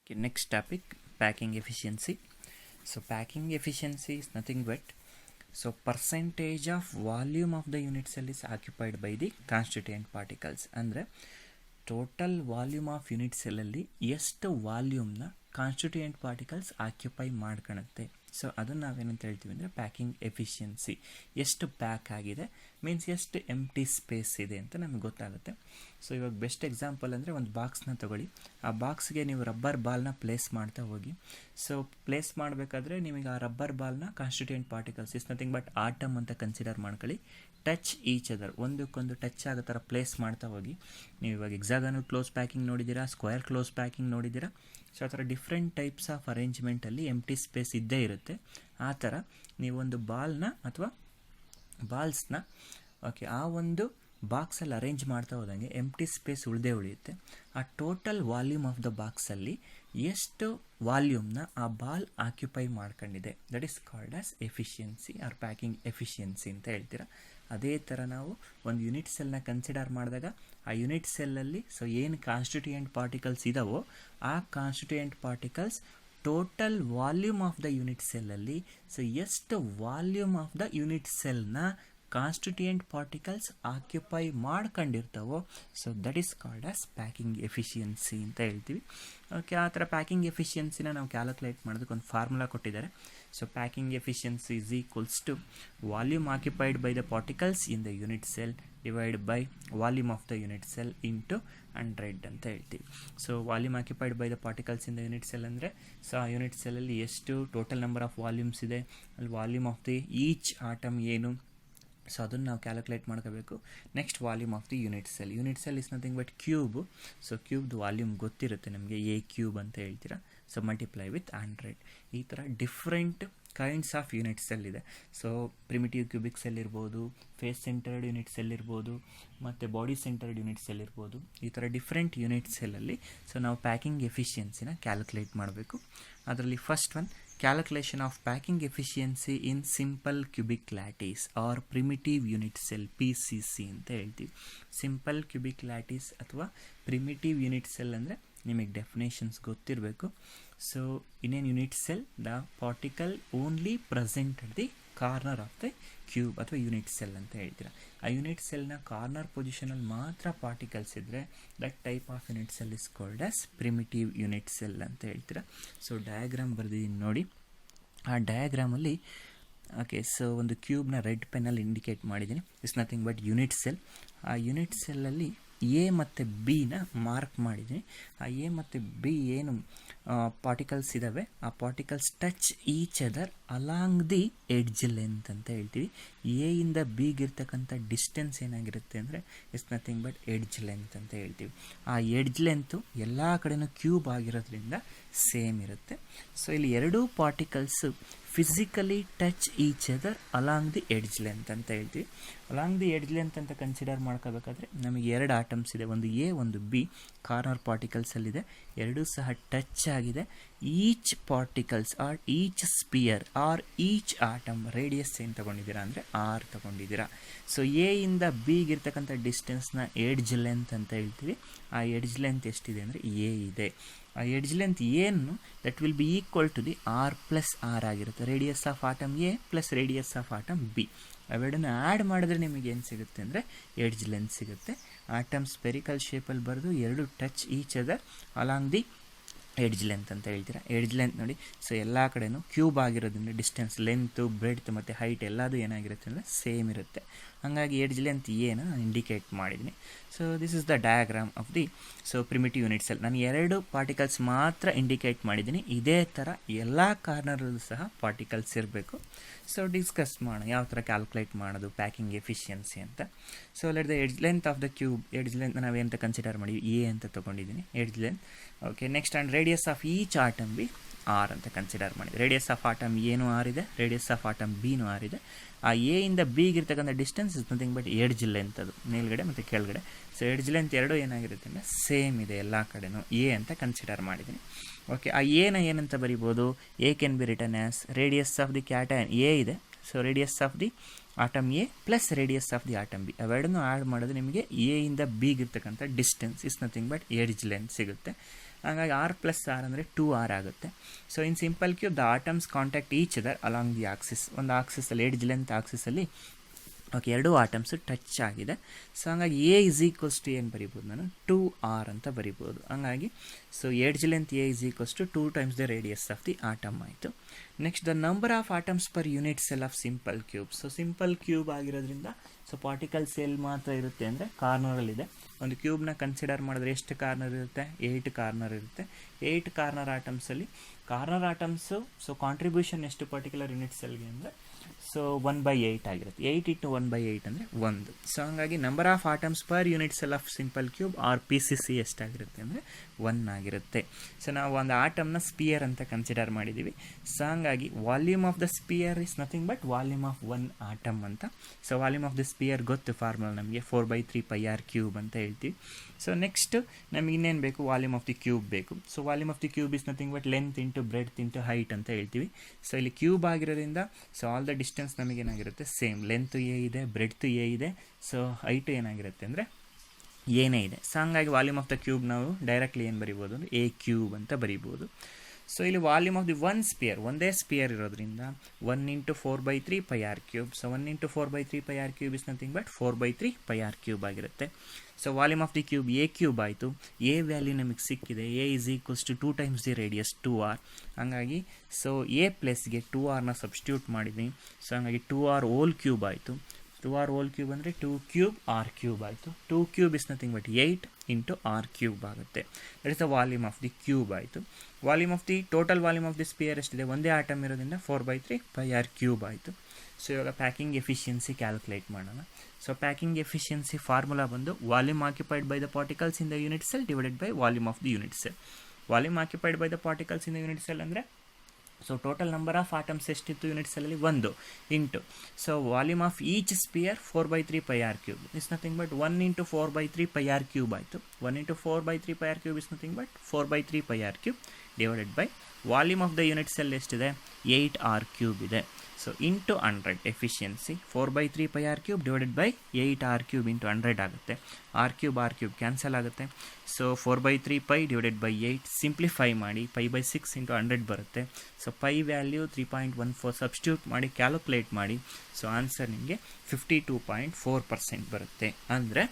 Okay, next topic, packing efficiency. So packing efficiency is nothing but percentage of volume of the unit cell is occupied by the constituent particles. ಅಂದರೆ total volume of unit ಸೆಲ್ಲಲ್ಲಿ ಎಷ್ಟು ವಾಲ್ಯೂಮ್ನ constituent particles occupy ಮಾಡ್ಕೊಳುತ್ತೆ. So ಅದನ್ನು ನಾವೇನಂತ ಹೇಳ್ತೀವಿ ಅಂದರೆ packing efficiency. ಎಷ್ಟು pack ಆಗಿದೆ means ಎಷ್ಟು ಎಂಟಿ ಸ್ಪೇಸ್ ಇದೆ ಅಂತ ನಮಗೆ ಗೊತ್ತಾಗುತ್ತೆ. ಸೊ ಇವಾಗ ಬೆಸ್ಟ್ ಎಕ್ಸಾಂಪಲ್ ಅಂದರೆ ಒಂದು ಬಾಕ್ಸ್ನ ತೊಗೊಳ್ಳಿ. ಆ ಬಾಕ್ಸ್ಗೆ ನೀವು ರಬ್ಬರ್ ಬಾಲ್ನ ಪ್ಲೇಸ್ ಮಾಡ್ತಾ ಹೋಗಿ. ಸೊ ಪ್ಲೇಸ್ ಮಾಡಬೇಕಾದ್ರೆ ನಿಮಗೆ ಆ ರಬ್ಬರ್ ಬಾಲ್ನ constituent particles is nothing but atom ಅಂತ ಕನ್ಸಿಡರ್ ಮಾಡ್ಕೊಳ್ಳಿ. ಟಚ್ ಈಚ್ ಅದರ್, ಒಂದಕ್ಕೊಂದು ಟಚ್ ಆಗೋ ಥರ ಪ್ಲೇಸ್ ಮಾಡ್ತಾ ಹೋಗಿ. ನೀವು ಇವಾಗ ಎಕ್ಸಾಗನಲ್ ಕ್ಲೋಸ್ ಪ್ಯಾಕಿಂಗ್ ನೋಡಿದ್ದೀರಾ, ಸ್ಕ್ವೇರ್ ಕ್ಲೋಸ್ ಪ್ಯಾಕಿಂಗ್ ನೋಡಿದ್ದೀರಾ. ಸೊ ಆ ಥರ ಡಿಫ್ರೆಂಟ್ ಟೈಪ್ಸ್ ಆಫ್ ಅರೇಂಜ್ಮೆಂಟಲ್ಲಿ ಎಂಟಿ ಸ್ಪೇಸ್ ಇದ್ದೇ ಇರುತ್ತೆ. ಆ ಥರ ನೀವೊಂದು ಬಾಲ್ನ ಅಥವಾ ಬಾಲ್ಸ್ನ ಆ ಒಂದು ಬಾಕ್ಸಲ್ಲಿ ಅರೇಂಜ್ ಮಾಡ್ತಾ ಹೋದಂಗೆ ಎಂಟಿ ಸ್ಪೇಸ್ ಉಳಿದೇ ಉಳಿಯುತ್ತೆ. ಆ ಟೋಟಲ್ ವಾಲ್ಯೂಮ್ ಆಫ್ ದ ಬಾಕ್ಸಲ್ಲಿ ಎಷ್ಟು ವಾಲ್ಯೂಮ್ನ ಆ ಬಾಲ್ ಆಕ್ಯುಪೈ ಮಾಡ್ಕೊಂಡಿದೆ, that is called as efficiency or packing efficiency ಅಂತ ಹೇಳ್ತೀರಾ. ಅದೇ ಥರ ನಾವು ಒಂದು ಯೂನಿಟ್ ಸೆಲ್ನ ಕನ್ಸಿಡರ್ ಮಾಡಿದಾಗ ಆ ಯೂನಿಟ್ ಸೆಲ್ಲಲ್ಲಿ ಏನು ಕಾನ್ಸ್ಟಿಟ್ಯೂಯೆಂಟ್ ಪಾರ್ಟಿಕಲ್ಸ್ ಇದಾವೋ ಆ constituent particles total volume of the unit ಸೆಲ್ಲಲ್ಲಿ ಎಷ್ಟು ವಾಲ್ಯೂಮ್ ಆಫ್ ದ ಯೂನಿಟ್ ಸೆಲ್ನ ಕಾನ್ಸ್ಟಿಟ್ಯೂಯೆಂಟ್ ಪಾರ್ಟಿಕಲ್ಸ್ ಆಕ್ಯುಪೈ ಮಾಡ್ಕೊಂಡಿರ್ತಾವೋ that is called as packing efficiency ಅಂತ ಹೇಳ್ತೀವಿ. ಆ ಥರ ಪ್ಯಾಕಿಂಗ್ ಎಫಿಷಿಯನ್ಸಿನ ನಾವು ಕ್ಯಾಲ್ಕುಲೇಟ್ ಮಾಡೋದಕ್ಕೆ ಒಂದು ಫಾರ್ಮುಲಾ ಕೊಟ್ಟಿದ್ದಾರೆ. Packing efficiency is equals to volume occupied by the particles in the unit cell divide by volume of the unit cell into 100 ಅಂತ ಹೇಳ್ತೀವಿ. Volume occupied by the particles in the unit cell ಅಂದರೆ ಆ unit ಸೆಲ್ಲಲ್ಲಿ ಎಷ್ಟು total number of volumes ಇದೆ, ಅಲ್ಲಿ volume of the each atom ಏನು, ಅದನ್ನು ನಾವು ಕ್ಯಾಲ್ಕುಲೇಟ್ ಮಾಡ್ಕೋಬೇಕು. Next volume of the unit cell. Unit cell is nothing but cube. ಕ್ಯೂಬ್ದು ವಾಲ್ಯೂಮ್ ಗೊತ್ತಿರುತ್ತೆ ನಮಗೆ, ಎ ಕ್ಯೂಬ್ ಅಂತ ಹೇಳ್ತೀರಾ. Multiply with 100. ಈ ಥರ different kinds of unit cell ಇದೆ. ಪ್ರಿಮಿಟಿವ್ ಕ್ಯೂಬಿಕ್ ಸೆಲ್ ಇರ್ಬೋದು, ಫೇಸ್ ಸೆಂಟರ್ಡ್ ಯೂನಿಟ್ ಸೆಲ್ ಇರ್ಬೋದು, ಮತ್ತು ಬಾಡಿ ಸೆಂಟರ್ಡ್ ಯೂನಿಟ್ ಸೆಲ್ ಇರ್ಬೋದು. ಈ ಥರ ಡಿಫ್ರೆಂಟ್ ಯೂನಿಟ್ ಸೆಲ್ಲಲ್ಲಿ ನಾವು ಪ್ಯಾಕಿಂಗ್ ಎಫಿಷಿಯನ್ಸಿನ ಕ್ಯಾಲ್ಕುಲೇಟ್ ಮಾಡಬೇಕು. ಅದರಲ್ಲಿ first one, calculation of packing efficiency in simple cubic lattice or primitive unit cell PCC ಅಂತ ಹೇಳ್ತೀವಿ. ಸಿಂಪಲ್ ಕ್ಯೂಬಿಕ್ ಲ್ಯಾಟಿಸ್ ಅಥವಾ ಪ್ರಿಮಿಟಿವ್ ಯೂನಿಟ್ ಸೆಲ್ ಅಂದರೆ ನಿಮಗೆ ಡೆಫಿನೇಷನ್ಸ್ ಗೊತ್ತಿರಬೇಕು. In unit cell the particle only present at the corner of the cube ಅಥವಾ unit cell ಅಂತ ಹೇಳ್ತೀರಾ. ಆ ಯೂನಿಟ್ ಸೆಲ್ನ ಕಾರ್ನರ್ ಪೊಸಿಷನಲ್ಲಿ ಮಾತ್ರ ಪಾರ್ಟಿಕಲ್ಸ್ ಇದ್ದರೆ that type of unit cell is called as primitive unit cell ಅಂತ ಹೇಳ್ತೀರಾ. ಡಯಾಗ್ರಾಮ್ ಬರೆದಿದ್ದೀನಿ ನೋಡಿ. ಆ ಡಯಾಗ್ರಾಮಲ್ಲಿ ಒಂದು ಕ್ಯೂಬ್ನ ರೆಡ್ ಪೆನ್ನಲ್ಲಿ ಇಂಡಿಕೇಟ್ ಮಾಡಿದ್ದೀನಿ. It's nothing but unit cell. ಆ ಯೂನಿಟ್ ಸೆಲ್ಲಲ್ಲಿ ಎ ಮತ್ತು ಬಿನ ಮಾರ್ಕ್ ಮಾಡಿದ್ದೀನಿ. ಆ ಎ ಮತ್ತು ಬಿ ಏನು ಪಾರ್ಟಿಕಲ್ಸ್ ಇದ್ದಾವೆ ಆ particles touch each other along the edge length ಅಂತ ಹೇಳ್ತೀವಿ. ಎ ಇಂದ ಬಿಗಿರ್ತಕ್ಕಂಥ ಡಿಸ್ಟೆನ್ಸ್ ಏನಾಗಿರುತ್ತೆ ಅಂದರೆ it's nothing but edge length ಅಂತ ಹೇಳ್ತೀವಿ. ಆ ಎಡ್ಜ್ ಲೆಂತು ಎಲ್ಲ ಕಡೆನೂ ಕ್ಯೂಬ್ ಆಗಿರೋದ್ರಿಂದ ಸೇಮ್ ಇರುತ್ತೆ. ಇಲ್ಲಿ ಎರಡೂ particles physically touch each other along the edge length ಅಂತ ಹೇಳ್ತೀವಿ. ಅಲಾಂಗ್ ದಿ ಎಡ್ಜ್ ಲೆಂತ್ ಅಂತ ಕನ್ಸಿಡರ್ ಮಾಡ್ಕೋಬೇಕಾದ್ರೆ ನಮಗೆ ಎರಡು ಆಟಮ್ಸ್ ಇದೆ, ಒಂದು ಎ ಒಂದು ಬಿ ಕಾರ್ನರ್ ಪಾರ್ಟಿಕಲ್ಸಲ್ಲಿದೆ. ಎರಡೂ ಸಹ ಟಚ್ ಆಗಿದೆ. Each particles or each sphere or each atom radius ಏನು ತೊಗೊಂಡಿದ್ದೀರಾ ಅಂದರೆ R ತೊಗೊಂಡಿದ್ದೀರಾ. ಎ ಇಂದ ಬಿಗಿರ್ತಕ್ಕಂಥ ಡಿಸ್ಟೆನ್ಸ್ನ ಎಡ್ಜ್ ಲೆಂತ್ ಅಂತ ಹೇಳ್ತೀವಿ. ಆ ಎಡ್ಜ್ ಲೆಂತ್ ಎಷ್ಟಿದೆ ಅಂದರೆ ಎ ಇದೆ. ಆ ಎಡ್ಜ್ ಲೆಂತ್ ಏನು that will be equal to the R+R ಆಗಿರುತ್ತೆ. Radius of atom A plus radius of atom B ಅವೆರಡನ್ನು ಆ್ಯಡ್ ಮಾಡಿದ್ರೆ ನಿಮಗೆ ಏನು ಸಿಗುತ್ತೆ ಅಂದರೆ ಎಡ್ಜ್ ಲೆಂತ್ ಸಿಗುತ್ತೆ. ಆಟಮ್ ಸ್ಪೆರಿಕಲ್ ಶೇಪಲ್ಲಿ ಬರೆದು ಎರಡು touch each other along the edge length ಅಂತ ಹೇಳ್ತೀರಾ. ಎಡ್ಜ್ ಲೆಂತ್ ನೋಡಿ ಎಲ್ಲ ಕಡೆನೂ ಕ್ಯೂಬ್ ಆಗಿರೋದ್ರಿಂದ ಡಿಸ್ಟೆನ್ಸ್ ಲೆಂತು ಬ್ರೆಡ್ತ್ ಮತ್ತು ಹೈಟ್ ಎಲ್ಲದೂ ಏನಾಗಿರುತ್ತೆ ಅಂದರೆ ಸೇಮ್ ಇರುತ್ತೆ. ಹಾಗಾಗಿ ಎಡ್ಜ್ ಲೆಂತ್ ಏನು ನಾನು ಇಂಡಿಕೇಟ್ ಮಾಡಿದ್ದೀನಿ. This is the diagram of the primitive unit cell. ನಾನು ಎರಡು ಪಾರ್ಟಿಕಲ್ಸ್ ಮಾತ್ರ ಇಂಡಿಕೇಟ್ ಮಾಡಿದ್ದೀನಿ. ಇದೇ ಥರ ಎಲ್ಲ ಕಾರ್ನರಲ್ಲೂ ಸಹ ಪಾರ್ಟಿಕಲ್ಸ್ ಇರಬೇಕು. ಡಿಸ್ಕಸ್ ಮಾಡೋಣ ಯಾವ ಥರ ಕ್ಯಾಲ್ಕುಲೇಟ್ ಮಾಡೋದು ಪ್ಯಾಕಿಂಗ್ ಎಫಿಷಿಯನ್ಸಿ ಅಂತ. Let the edge length of the cube. Edge length ನಾವೇಂತ ಕನ್ಸಿಡರ್ ಮಾಡಿದ್ವಿ ಎ ಅಂತ ತೊಗೊಂಡಿದ್ದೀನಿ edge length. Next and radius of each atom be R ಅಂತ ಕನ್ಸಿಡರ್ ಮಾಡಿದೆ. ರೇಡಿಯಸ್ ಆಫ್ ಆಟಮ್ ಏನೂ R ಇದೆ, ರೇಡಿಯಸ್ ಆಫ್ ಆಟಮ್ ಬಿನೂ R ಇದೆ. ಆ ಎ ಇಂದ ಬಿಗಿರ್ತಕ್ಕಂಥ distance is nothing but edge length, ಅದು ಮೇಲ್ಗಡೆ ಮತ್ತು ಕೆಳಗಡೆ. ಎಡ್ಜ್ ಲೆಂತ್ ಎರಡೂ ಏನಾಗಿರುತ್ತೆ ಅಂದರೆ ಸೇಮ್ ಇದೆ ಎಲ್ಲ ಕಡೆನೂ ಎ ಅಂತ ಕನ್ಸಿಡರ್ ಮಾಡಿದ್ದೀನಿ. ಆ ಎನ ಏನಂತ ಬರಿಬೋದು, A can be written as radius of the cation A ಇದೆ. Radius of the atom A plus radius of the atom B ಅವೆರಡನ್ನೂ ಆ್ಯಡ್ ಮಾಡಿದ್ರೆ ನಿಮಗೆ ಎ ಇಂದ ಬಿಗಿರ್ತಕ್ಕಂಥ distance is nothing but edge length ಸಿಗುತ್ತೆ. ಹಾಗಾಗಿ R+R ಅಂದರೆ 2R ಆಗುತ್ತೆ. So in simple cube the atoms contact each other along the axis. ಒಂದು ಆಕ್ಸಿಸಲ್ಲಿ ಎಡ್ಜ್ ಲೆಂತ್ ಆಕ್ಸಿಸಲ್ಲಿ ಓಕೆ ಎರಡೂ ಆಟಮ್ಸು ಟಚ್ ಆಗಿದೆ. ಸೊ ಹಂಗಾಗಿ A = ಏನು ಬರಿಬೋದು, ನಾನು 2R ಅಂತ ಬರಿಬೋದು. ಹಂಗಾಗಿ so edge length A = 2 times the radius of the atom ಆಯಿತು. Next the number of atoms per unit cell of simple cube. So simple cube ಆಗಿರೋದ್ರಿಂದ ಸೊ ಪಾರ್ಟಿಕಲ್ ಸೆಲ್ ಮಾತ್ರ ಇರುತ್ತೆ, ಅಂದರೆ ಕಾರ್ನರಲ್ಲಿದೆ. ಒಂದು ಕ್ಯೂಬ್ನ ಕನ್ಸಿಡರ್ ಮಾಡಿದ್ರೆ ಎಷ್ಟು ಕಾರ್ನರ್ ಇರುತ್ತೆ, 8 ಕಾರ್ನರ್ ಇರುತ್ತೆ. 8 ಕಾರ್ನರ್ ಆಟಮ್ಸಲ್ಲಿ ಕಾರ್ನರ್ ಆಟಮ್ಸು ಸೊ ಕಾಂಟ್ರಿಬ್ಯೂಷನ್ ಎಷ್ಟು ಪರ್ಟಿಕ್ಯುಲರ್ ಯೂನಿಟ್ ಸೆಲ್ಗೆ ಅಂದರೆ ಸೊ 1/8 ಆಗಿರುತ್ತೆ. 8 × 1/8 ಅಂದರೆ 1. ಸೊ ಹಂಗಾಗಿ number of atoms per unit cell of simple cube or PCC ಎಷ್ಟಾಗಿರುತ್ತೆ ಅಂದರೆ 1 ಆಗಿರುತ್ತೆ. ಸೊ ನಾವು ಒಂದು ಆಟಮ್ನ ಸ್ಪಿಯರ್ ಅಂತ ಕನ್ಸಿಡರ್ ಮಾಡಿದ್ದೀವಿ. ಸೊ ಹಂಗಾಗಿ volume of the sphere is nothing but volume of 1 atom ಅಂತ. So volume of the sphere ಗೊತ್ತು, ಫಾರ್ಮುಲಾ ನಮಗೆ 4/3πr³ ಅಂತ ಹೇಳ್ತೀವಿ. ಸೊ ನೆಕ್ಸ್ಟ್ ನಮಗೆ ಇನ್ನೇನು ಬೇಕು, ವಾಲ್ಯೂಮ್ ಆಫ್ ದಿ ಕ್ಯೂಬ್ ಬೇಕು. So volume of the cube is nothing but length into breadth into height ಅಂತ ಹೇಳ್ತೀವಿ. ಸೊ ಇಲ್ಲಿ ಕ್ಯೂಬ್ ಆಗಿರೋದ್ರಿಂದ ಸೊ ಆಲ್ ದ ಡಿಸ್ಟೆನ್ಸ್ ನಮಗೇನಾಗಿರುತ್ತೆ ಸೇಮ್, ಲೆಂತ್ A ಇದೆ, ಬ್ರೆಡ್ತ್ A ಇದೆ, ಸೊ ಹೈಟು ಏನಾಗಿರುತ್ತೆ ಅಂದರೆ ಏನೇ ಇದೆ. ಸೊ ಹಂಗಾಗಿ ವಾಲ್ಯೂಮ್ ಆಫ್ ದ ಕ್ಯೂಬ್ ನಾವು ಡೈರೆಕ್ಟ್ಲಿ ಏನು ಬರಿಬೋದು ಅಂದರೆ A³ ಅಂತ ಬರಿಬೋದು. ಸೊ ಇಲ್ಲಿ volume of the one sphere, ಒಂದೇ ಸ್ಪಿಯರ್ ಇರೋದ್ರಿಂದ 1 × 4/3πr³. So 1 × 4/3πr³ is nothing ಬಟ್ 4/3πr³ ಆಗಿರುತ್ತೆ. So volume of the cube A³ ಆಯಿತು. A ವ್ಯಾಲ್ಯೂ ನಮಗೆ ಸಿಕ್ಕಿದೆ. A = 2 times the radius 2R. ಹಂಗಾಗಿ ಸೊ A ಪ್ಲಸ್ಗೆ 2Rನ ಸಬ್ಸ್ಟಿಟ್ಯೂಟ್ ಮಾಡಿದ್ವಿ. ಸೊ ಹಂಗಾಗಿ 2R³ ಆಯಿತು. 2R³ ಅಂದರೆ 2³ R³ ಆಯಿತು. 2³ ಇಸ್ ನಥಿಂಗ್ ಬಟ್ 8 × R³ ಆಗುತ್ತೆ. That is the volume of the cube ಆಯಿತು. Volume of the total volume of the sphere ಎಷ್ಟಿದೆ, ಒಂದೇ ಆಟಮ್ ಇರೋದ್ರಿಂದ 4/3πr³ ಆಯಿತು. ಸೊ ಇವಾಗ ಪ್ಯಾಕಿಂಗ್ ಎಫಿಷಿಯನ್ಸಿ ಕ್ಯಾಲ್ಕುಲೇಟ್ ಮಾಡೋಣ. ಸೊ ಪ್ಯಾಕಿಂಗ್ ಎಫಿಷಿಯನ್ಸಿ ಫಾರ್ಮುಲಾ ಬಂದು volume occupied by the particles in the unit cell divided by volume of the unit cell. Volume occupied by the particles in the unit cell ಅಂದರೆ so total number of atoms ಎಷ್ಟಿತ್ತು unit ಸೆಲ್ಲಲ್ಲಿ 1 into so volume of each sphere 4/3πr³ is nothing but 1 × 4/3πr³ ಆಯಿತು. 1 × 4/3πr³ is nothing ಬಟ್ 4/3πr³ divided by volume of the unit cell ಎಷ್ಟಿದೆ 8R³ ಇದೆ. So into 100 efficiency 4/3πr³ divided by 8R³ into 100 ಆಗುತ್ತೆ. R³ cancel ಆಗುತ್ತೆ. So 4/3π divided by 8 simplify ಮಾಡಿ π/6 into 100 ಬರುತ್ತೆ. So π value 3.14 substitute ಮಾಡಿ calculate ಮಾಡಿ. So answer ನಿಮಗೆ 52.4% ಬರುತ್ತೆ. ಅಂದರೆ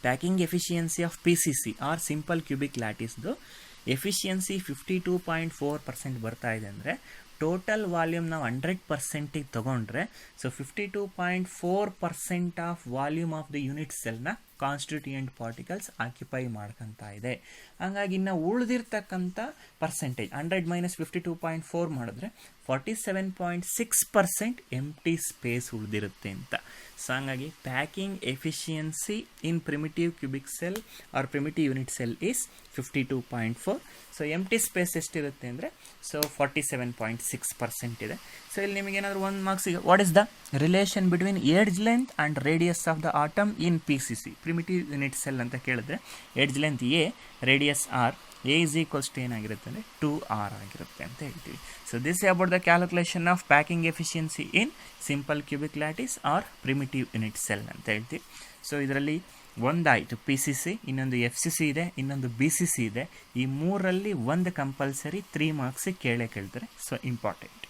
packing efficiency of PCC or simple cubic ಲ್ಯಾಟಿಸ್ದು ಎಫಿಷಿಯನ್ಸಿ 52.4% ಬರ್ತಾ ಇದೆ. ಅಂದರೆ ಟೋಟಲ್ ವಾಲ್ಯೂಮ್ ನಾವು 100% ತೊಗೊಂಡ್ರೆ so 52.4% of volume of the unit ಸೆಲ್ನ ಕಾನ್ಸ್ಟಿಟ್ಯೂಯೆಂಟ್ ಪಾರ್ಟಿಕಲ್ಸ್ ಆಕ್ಯುಪೈ ಮಾಡ್ಕೊತಾ ಇದೆ. ಹಾಗಾಗಿ ಇನ್ನು ಉಳಿದಿರ್ತಕ್ಕಂಥ ಪರ್ಸೆಂಟೇಜ್ 100 - 52.4 ಮಾಡಿದ್ರೆ 47.6% ಎಂಪ್ಟಿ ಸ್ಪೇಸ್ ಉಳಿದಿರುತ್ತೆ ಅಂತ. ಸೊ ಹಂಗಾಗಿ packing efficiency in primitive cubic cell or primitive unit cell is 52.4. So empty space ಎಷ್ಟಿರುತ್ತೆ ಅಂದರೆ ಸೊ 47.6% ಇದೆ. ಸೊ ಇಲ್ಲಿ ನಿಮಗೇನಾದರೂ 1 ಮಾರ್ಕ್ಸಿಗೆ what is the relation between edge length and radius of the atom in PCC primitive unit cell ಅಂತ ಕೇಳಿದ್ರೆ ಎಡ್ಜ್ length A, ರೇಡಿಯಸ್ R, A = ಏನಾಗಿರುತ್ತೆ ಅಂದರೆ 2R ಆಗಿರುತ್ತೆ ಅಂತ ಹೇಳ್ತೀವಿ. So this about the calculation of packing efficiency in simple cubic lattice or primitive unit cell ಅಂತ ಹೇಳ್ತೀವಿ. ಸೊ ಇದರಲ್ಲಿ ಒಂದಾಯಿತು PCC, ಇನ್ನೊಂದು FCC ಇದೆ, ಇನ್ನೊಂದು BCC ಇದೆ. ಈ ಮೂರಲ್ಲಿ ಒಂದು ಕಂಪಲ್ಸರಿ 3 ಮಾರ್ಕ್ಸಿಗೆ ಕೇಳ್ತಾರೆ. So important.